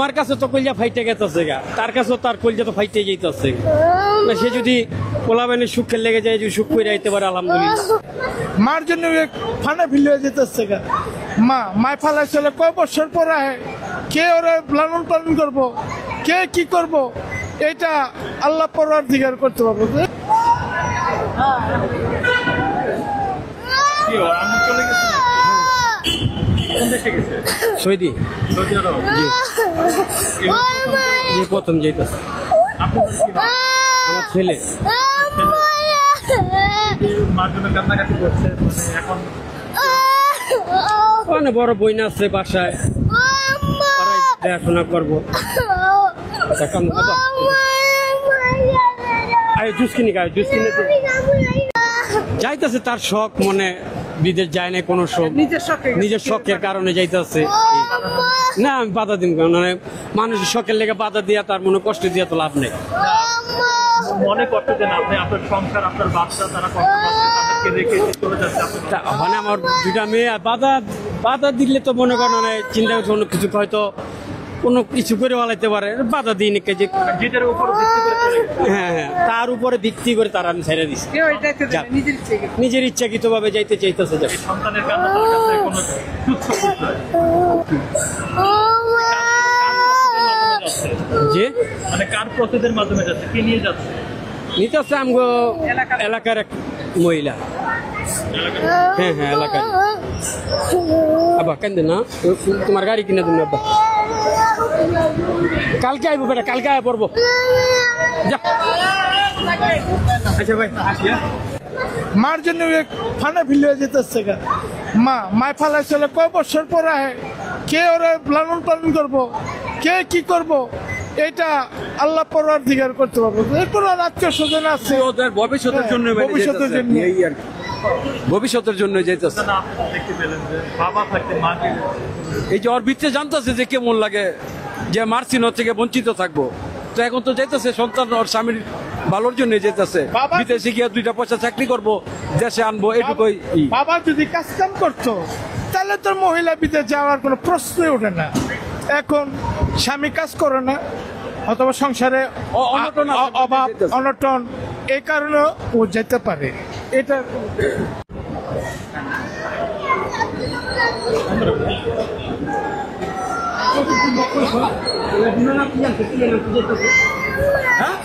আমার কাছে তো কলজা ফাইটে গেছে গা, তার কাছে তার কলজা তো ফাইটে যাইতেছে। সে যদি পোলাবেনের সুখের লেগে যায়, যদি সুখ করে আইতে পারে আলহামদুলিল্লাহ। মার জন্য ফানা ফিল হয়ে যেতেছে গা। মায় ফালাই চলে কয় বছর পর আহে, কে ওরা লালন পালন করবো, কে কি করব, এটা আল্লাহ পরওয়ারদিগার করতে পারবো। সৌদি প্রথম যেতেছে আমার ছেলে। মানে বড় বই না আছে বাসায়, দেখাশোনা করবো। জুস কিনে খায়, জুস কিনে যাইতেছে, তার শখ মনে বিদেশ যায় না কোনো শখ, নিজের শখের কারণে যাইতেছে। না আমি বাধা দিন, মানে মানুষের শখের লেগে বাধা দিয়া তার মনে কষ্ট দিয়া তো লাভ নেই। মনে করতে দেন আপনি আপনার সংসার, আপনার বাচ্চা, তারা মানে আমার দুটা মেয়ে, বাধা দিলে তো মনে করেন মানে চিন্তা করছে অন্য কিছু হয়তো কোনো কিছু করে বলাইতে পারে, বাধা দিই নাকি যে হ্যাঁ তার উপরে ভিত্তি করে তারা আমি ছেড়ে দিচ্ছি। নিজের ইচ্ছাকৃত ভাবে যাইতে চাইতেছে। যে মানে কার প্রসেসের মাধ্যমে যাচ্ছে, কে নিয়ে যাচ্ছে? নিতে হচ্ছে আমগো এলাকার এক মহিলা। হ্যাঁ হ্যাঁ এলাকার। আব্বা কেন না তোমার গাড়ি কিনে দিন আব্বা, কালকে আইবো বেটা, কালকে আয় পড়বো। আচ্ছা ভাই মার জন্য ফানা ফিল হয়ে যেতেছে গা। মায় ফালাই চলে কয় বছর পর আহে, কে ওরা লালন পালন করবো, কে কি করব, এটা আল্লাহ পরওয়ারদিগার করতে পারবো। এরপর আত্মীয় স্বজন আছে ওদের ভবিষ্যতের জন্য, ভবিষ্যতের জন্য, ভবিষ্যতের জন্য যাইতেছে। এই যে ওর ভিতরে জানতেছে যে কেমন লাগে যে মার্সিন হচ্ছে বঞ্চিত থাকবো, তো এখন তো যাইতেছে সন্তান ওর স্বামীর ভালোর জন্য যেতেছে। বিদেশে গিয়ে 2টা পয়সা চাকরি করবো, দেশে আনবো, এটুকুই। বাবা যদি কাজ কাম করতো তাহলে তোর মহিলা বিদেশ যাওয়ার কোনো প্রশ্নই ওঠে না। এখন স্বামী কাজ করে না, অথবা সংসারে অভাব অনটন, এই কারণে ও যেতে পারে। এটা হ্যাঁ